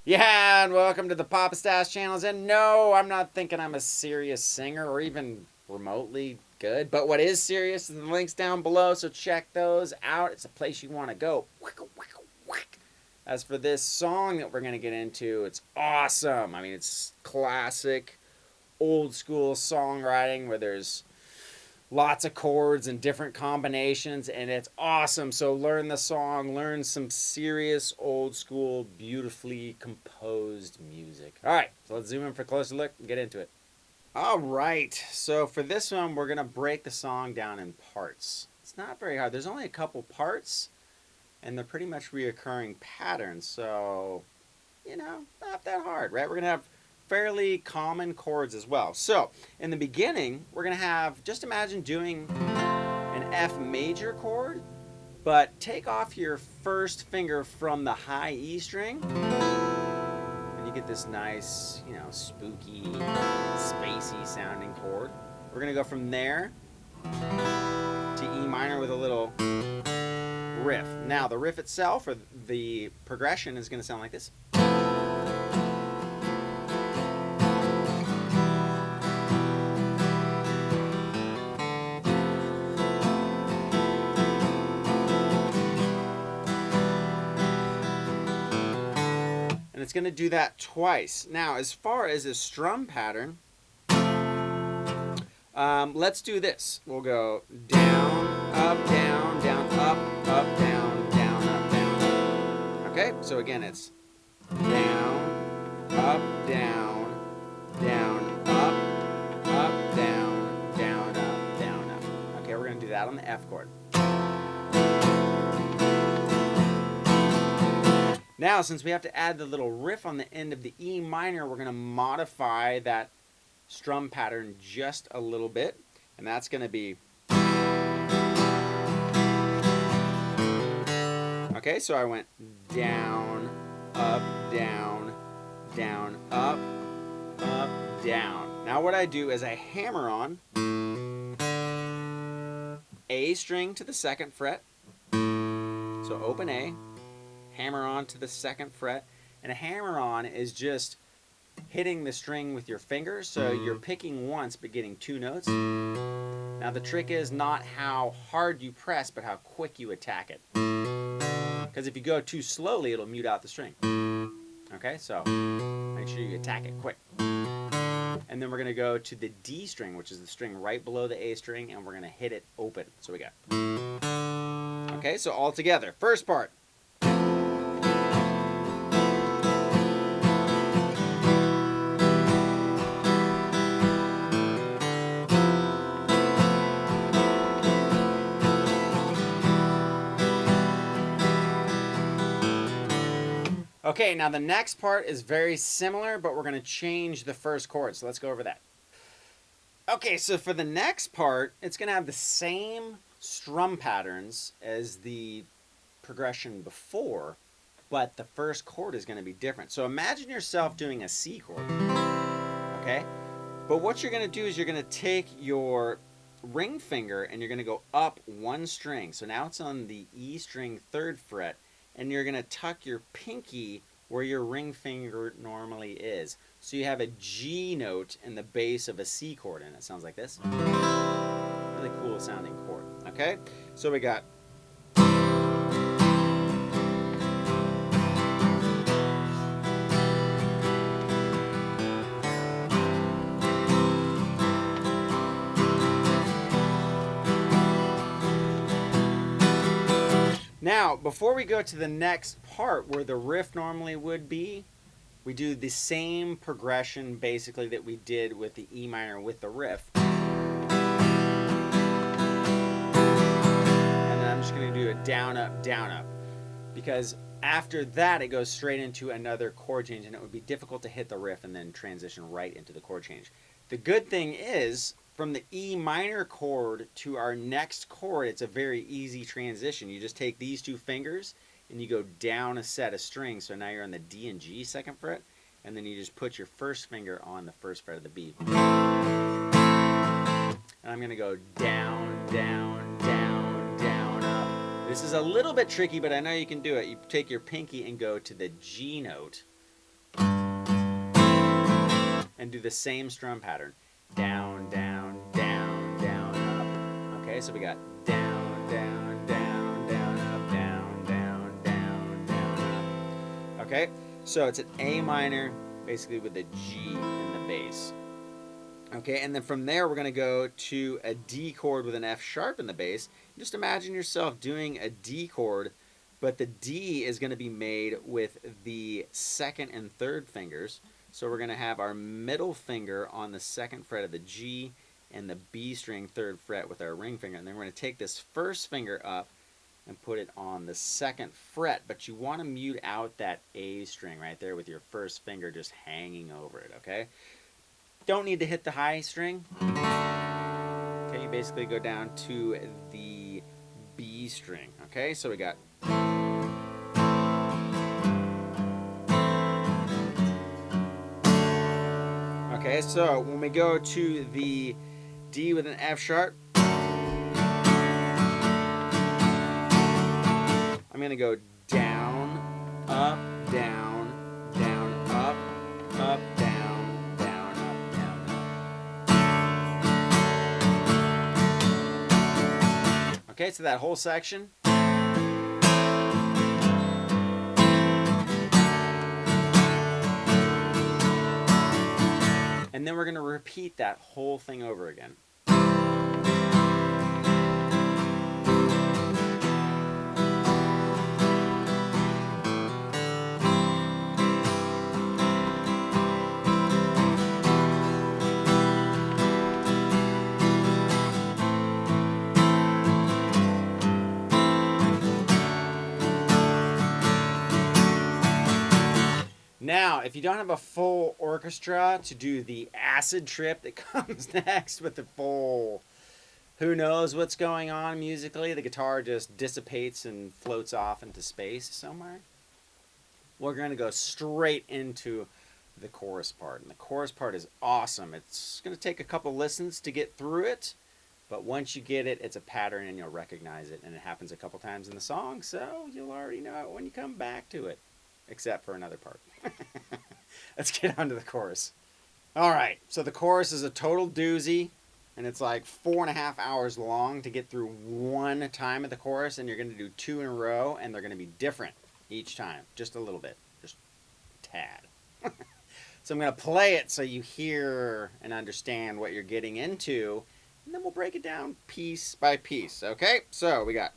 Yeah, and welcome to the Papastache channels. And no, I'm not thinking I'm a serious singer or even remotely good. But what is serious is the links down below, so check those out. It's a place you want to go. As for this song that we're going to get into, it's awesome. I mean, it's classic, old school songwriting where there's lots of chords and different combinations, and it's awesome. So learn the song, learn some serious old school beautifully composed music. All right, so let's zoom in for a closer look and get into it. All right, so for this one we're gonna break the song down in parts. It's not very hard. There's only a couple parts and they're pretty much reoccurring patterns, so not that hard, right? We're gonna have fairly common chords as well. So in the beginning, we're gonna have, just imagine doing an F major chord, but take off your first finger from the high E string, and you get this nice, spooky, spacey sounding chord. We're gonna go from there to E minor with a little riff. Now the riff itself, or the progression, is gonna sound like this. And it's going to do that twice. Now, as far as a strum pattern, let's do this. We'll go down, up, down, down, up, down, down, up, down. Okay, so again, it's down, up, down, down, up, down, down, up, down, up. Okay, we're going to do that on the F chord. Now, since we have to add the little riff on the end of the E minor, we're going to modify that strum pattern just a little bit, and that's going to be... Okay, so I went down, down, up, down. Now what I do is I hammer on A string to the 2nd fret, so open A, hammer on to the 2nd fret, and a hammer on is just hitting the string with your fingers, so you're picking once but getting 2 notes. Now the trick is not how hard you press, but how quick you attack it, because if you go too slowly it'll mute out the string. Okay, so make sure you attack it quick. And then we're going to go to the D string, which is the string right below the A string, and we're going to hit it open. So we got... Okay, so all together. First part. Okay, now the next part is very similar, but we're going to change the first chord, so let's go over that. Okay, so for the next part, it's going to have the same strum patterns as the progression before, but the first chord is going to be different. So imagine yourself doing a C chord, okay? But what you're going to do is you're going to take your ring finger and you're going to go up 1 string. So now it's on the E string 3rd fret, and you're going to tuck your pinky where your ring finger normally is. So you have a G note in the base of a C chord, and it sounds like this. Really cool sounding chord, okay? So we got... Now, before we go to the next part where the riff normally would be, we do the same progression basically that we did with the E minor with the riff. And then I'm just going to do a down, up, because after that it goes straight into another chord change, and it would be difficult to hit the riff and then transition right into the chord change. The good thing is, from the E minor chord to our next chord, it's a very easy transition. You just take these 2 fingers and you go down a set of strings. So now you're on the D and G 2nd fret, and then you just put your first finger on the 1st fret of the B. And I'm going to go down, down, down, down, up. This is a little bit tricky, but I know you can do it. You take your pinky and go to the G note and do the same strum pattern. Down, down, down, down, up. Okay, so we got down, down, down, down, up, down, down, down, down, up. Okay, so it's an A minor, basically with a G in the bass. Okay, and then from there we're going to go to a D chord with an F sharp in the bass. Just imagine yourself doing a D chord, but the D is going to be made with the second and third fingers. So we're going to have our middle finger on the second fret of the G and the B string third fret with our ring finger. And then we're going to take this first finger up and put it on the second fret. But you want to mute out that A string right there with your first finger just hanging over it, okay? Don't need to hit the high string. Okay, you basically go down to the B string. Okay, so we got. Okay, so when we go to the D with an F sharp, I'm going to go down, up, down, down, up, up, down, down, up, down, up. Okay, so that whole section. And then we're going to repeat that whole thing over again. Now, if you don't have a full orchestra to do the acid trip that comes next with the full, who knows what's going on musically, the guitar just dissipates and floats off into space somewhere, we're going to go straight into the chorus part. And the chorus part is awesome. It's going to take a couple listens to get through it, but once you get it, it's a pattern and you'll recognize it. And it happens a couple times in the song, so you'll already know it when you come back to it. Except for another part. Let's get on to the chorus. All right, so the chorus is a total doozy, and it's like 4.5 hours long to get through one time of the chorus, and you're going to do 2 in a row, and they're going to be different each time, just a little bit, just a tad. So I'm going to play it so you hear and understand what you're getting into, and then we'll break it down piece by piece, okay? So we got...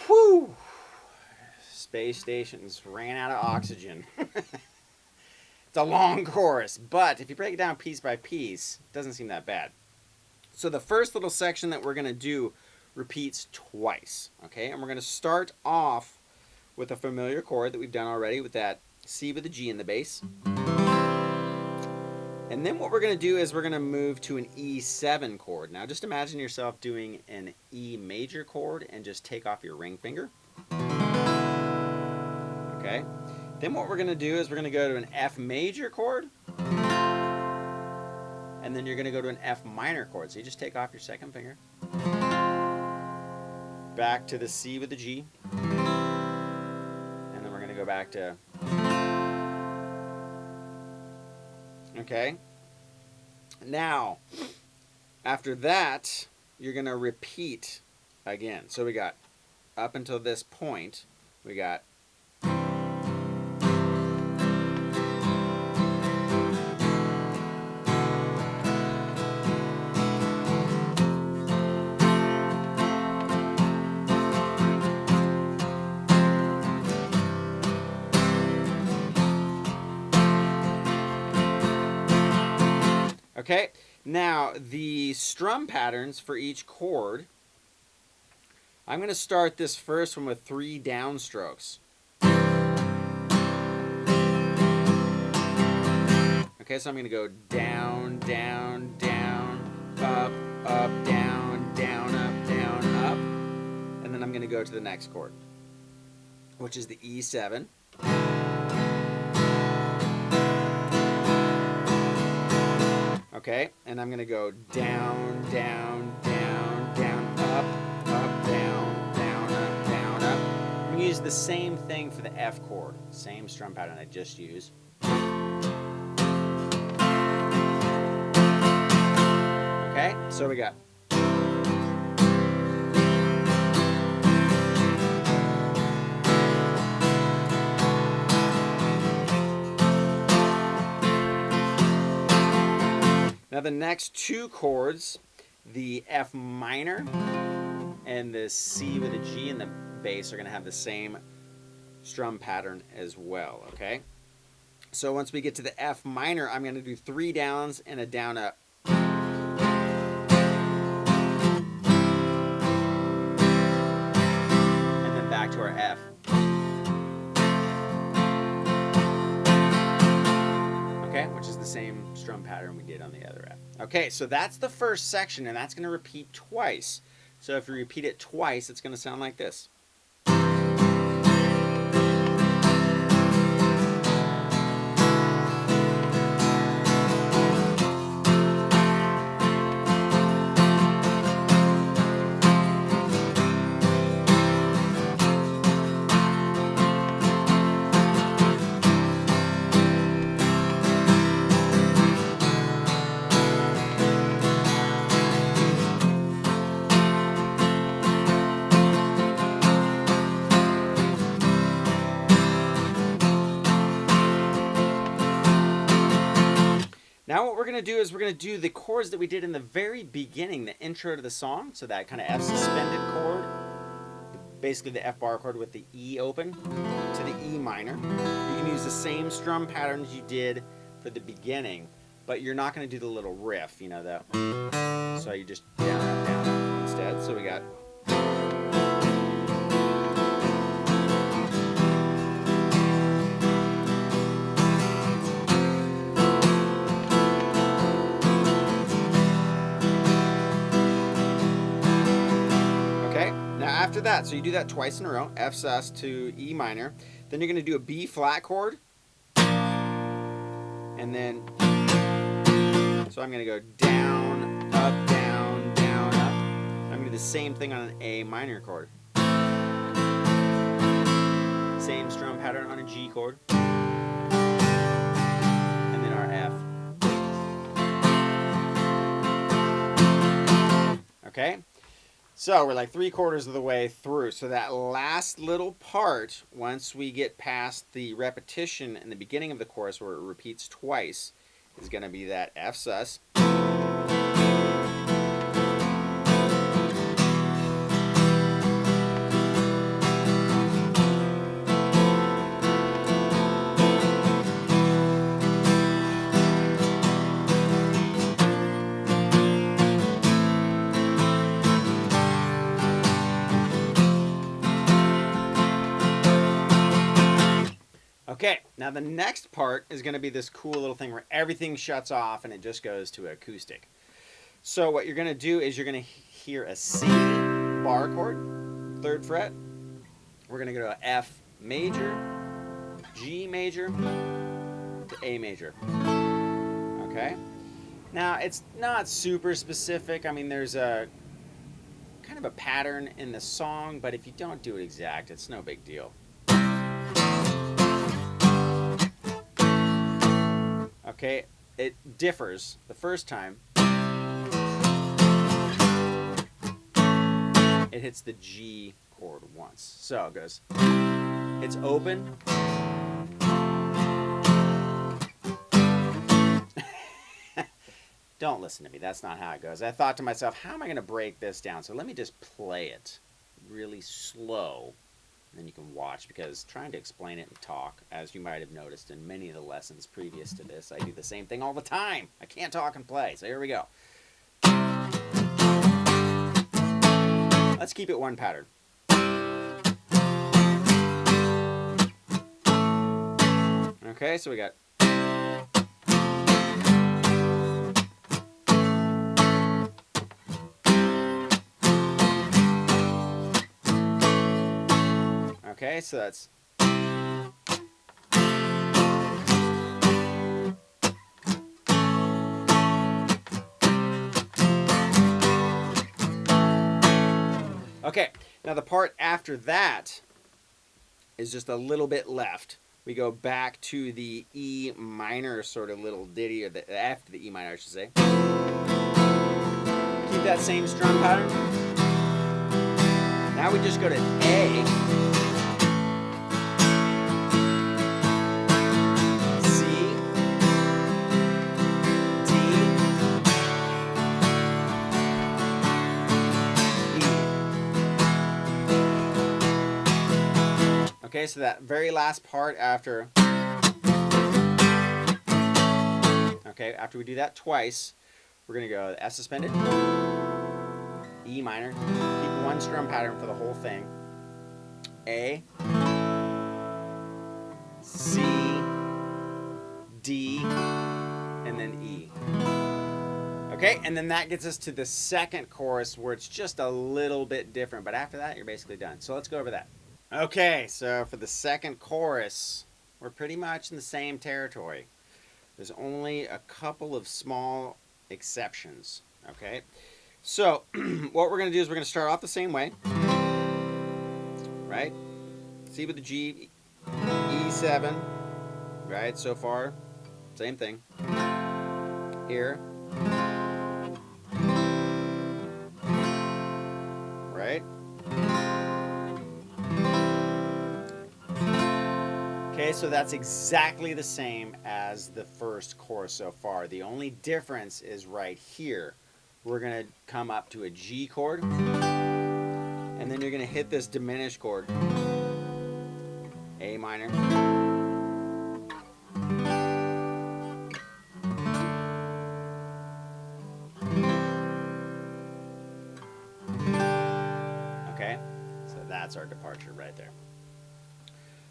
Whew! Space stations ran out of oxygen. It's a long chorus, but if you break it down piece by piece, it doesn't seem that bad. So the first little section that we're going to do repeats twice, okay? And we're going to start off with a familiar chord that we've done already with that C with a G in the bass. And then what we're going to do is we're going to move to an E7 chord. Now just imagine yourself doing an E major chord and just take off your ring finger. Okay? Then what we're going to do is we're going to go to an F major chord. and then you're going to go to an F minor chord. So you just take off your second finger, back to the C with the G, and then we're going to go back to, okay? Now, after that, you're going to repeat again. So we got up until this point, we got okay, now the strum patterns for each chord, I'm going to start this first one with 3 downstrokes. Okay, so I'm going to go down, down, down, up, up, down, down, up, down, up. And then I'm going to go to the next chord, which is the E7. Okay, and I'm going to go down, down, down, down, up, up, down, down, up, down, up. I'm going to use the same thing for the F chord, same strum pattern I just used. Okay, so we got now the next 2 chords, the F minor and the C with a G and the bass, are going to have the same strum pattern as well, okay? So once we get to the F minor, I'm going to do 3 downs and a down up. And then back to our F. Okay, which is the same strum pattern we did on the other F. Okay, so that's the first section, and that's going to repeat twice. So if you repeat it twice, it's going to sound like this. Now what we're going to do is we're going to do the chords that we did in the very beginning, the intro to the song. So that kind of F suspended chord, basically the F bar chord with the E open to the E minor. You can use the same strum patterns you did for the beginning, but you're not going to do the little riff, you know, that. So you just down, up, down, up instead. So we got. After that, so you do that twice in a row, F sus to E minor. Then you're going to do a B flat chord. And then, so I'm going to go down, up, down, down, up. I'm going to do the same thing on an A minor chord. Same strum pattern on a G chord. And then our F. Okay? So we're like 3/4 of the way through. So that last little part, once we get past the repetition in the beginning of the chorus where it repeats twice, is going to be that F sus. Okay, now the next part is going to be this cool little thing where everything shuts off and it just goes to acoustic. So what you're going to do is you're going to hear a C bar chord, 3rd fret. We're going to go to F major, G major, to A major. Okay? Now, it's not super specific. I mean, there's a kind of a pattern in the song, but if you don't do it exact, it's no big deal. Okay, it differs the first time. It hits the G chord once. So it goes, it's open. Don't listen to me. That's not how it goes. I thought to myself, how am I going to break this down? So let me just play it really slow. And then you can watch, because trying to explain it and talk, as you might have noticed in many of the lessons previous to this, I do the same thing all the time. I can't talk and play. So here we go. Let's keep it one pattern. Okay, so we got... Okay, so that's... Okay, now the part after that is just a little bit left. We go back to the E minor sort of little ditty, or the after the E minor, I should say. Keep that same strum pattern. Now we just go to A. Okay, so that very last part after, okay, after we do that twice, we're going to go F suspended, E minor, keep one strum pattern for the whole thing, A, C, D, and then E. Okay, and then that gets us to the second chorus where it's just a little bit different, but after that, you're basically done. So let's go over that. Okay, so for the second chorus, we're pretty much in the same territory. There's only a couple of small exceptions, okay? So, what we're going to do is we're going to start off the same way, right? C with the G, E7, right? So far, same thing. Here. Right? Okay, so that's exactly the same as the first chorus so far. The only difference is right here. We're going to come up to a G chord, and then you're going to hit this diminished chord, A minor. Okay, so that's our departure right there.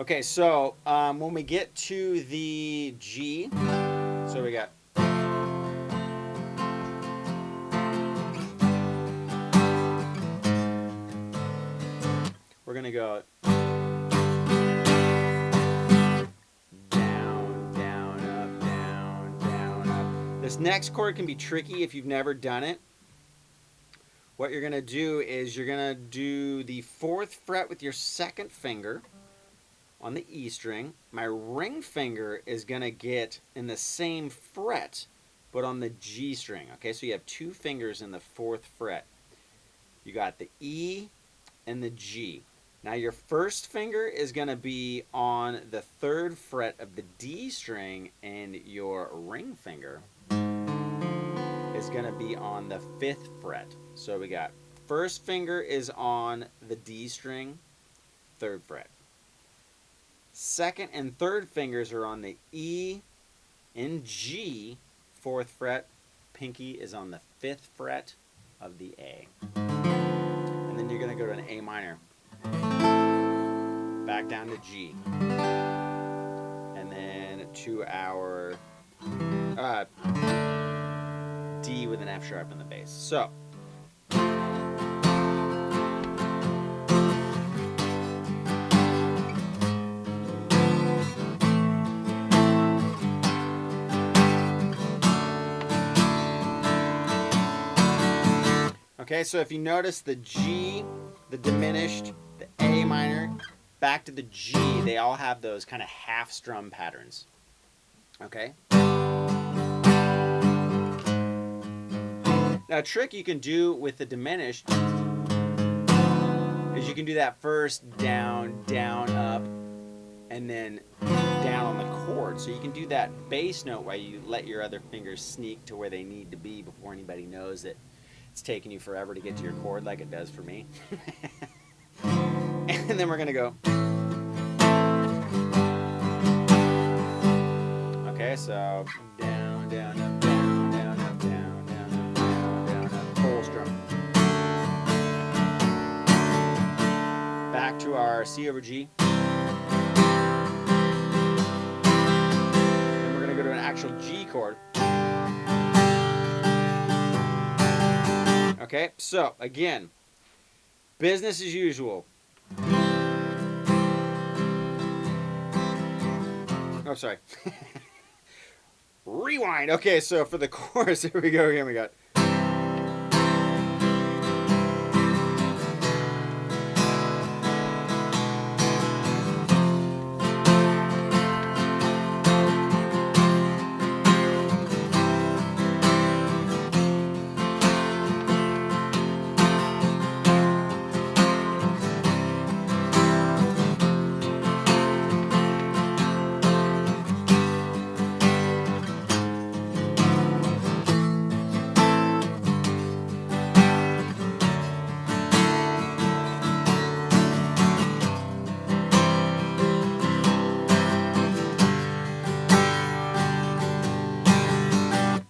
Okay, so when we get to the G, so we got we're gonna go down, down, up, down, down, up. This next chord can be tricky if you've never done it. What you're gonna do is you're gonna do the 4th fret with your 2nd finger on the E string. My ring finger is going to get in the same fret, but on the G string. Okay, so you have 2 fingers in the 4th fret. You got the E and the G. Now your first finger is going to be on the 3rd fret of the D string, and your ring finger is going to be on the 5th fret. So we got first finger is on the D string, 3rd fret. 2nd and 3rd fingers are on the E and G, 4th fret. Pinky is on the 5th fret of the A. And then you're going to go to an A minor. Back down to G. And then to our D with an F sharp in the bass. So, Okay, so if you notice the G, the diminished, the A minor, back to the G, they all have those kind of half strum patterns. Okay? Now, a trick you can do with the diminished is you can do that first down, down, up, and then down on the chord. So you can do that bass note while you let your other fingers sneak to where they need to be before anybody knows that it's taking you forever to get to your chord like it does for me. And then we're going to go. Okay, so down, down, up, down, down, up, down, down, up, down, down, up, full strum. Back to our C over G. Then we're going to go to an actual G chord. Okay, so again, business as usual. Oh, sorry. Rewind. Okay, so for the chorus, here we go. Here we got.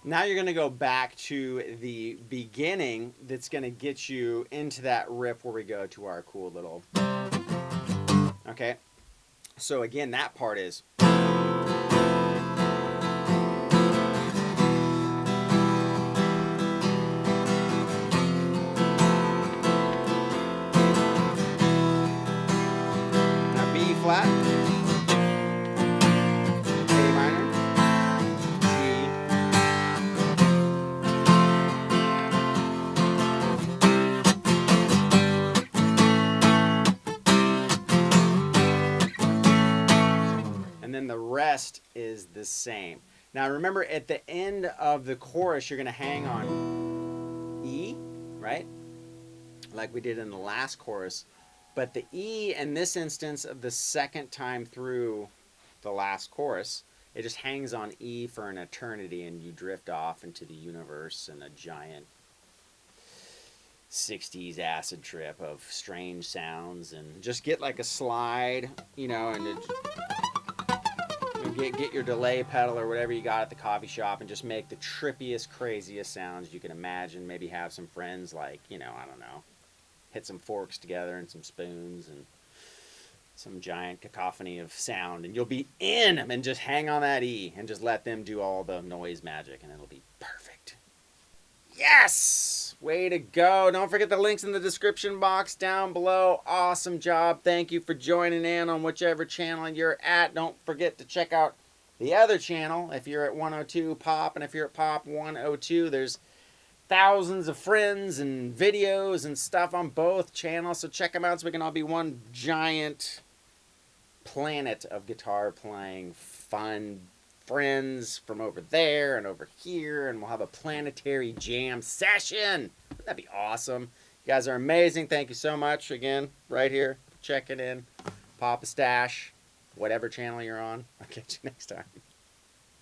Now you're going to go back to the beginning that's going to get you into that riff where we go to our cool little... Okay, so again, that part is... Now B flat, A minor, G, and then the rest is the same. Now remember, at the end of the chorus, you're going to hang on E, right? Like we did in the last chorus. But the E in this instance of the second time through the last chorus, it just hangs on E for an eternity, and you drift off into the universe in a giant 60s acid trip of strange sounds, and just get like a slide, you know, and get your delay pedal or whatever you got at the coffee shop and just make the trippiest, craziest sounds you can imagine. Maybe have some friends, like, you know, I don't know, hit some forks together and some spoons and some giant cacophony of sound, and you'll be in, and just hang on that E and just let them do all the noise magic, and it'll be perfect. Yes! Way to go. Don't forget the links in the description box down below. Awesome job. Thank you for joining in on whichever channel you're at. Don't forget to check out the other channel if you're at 102 Pop, and if you're at Pop 102, there's thousands of friends and videos and stuff on both channels, so check them out so we can all be one giant planet of guitar playing fun friends from over there and over here, and we'll have a planetary jam session. Wouldn't that be awesome? You guys are amazing. Thank you so much again, right here, checking in. Papastache, whatever channel you're on. I'll catch you next time.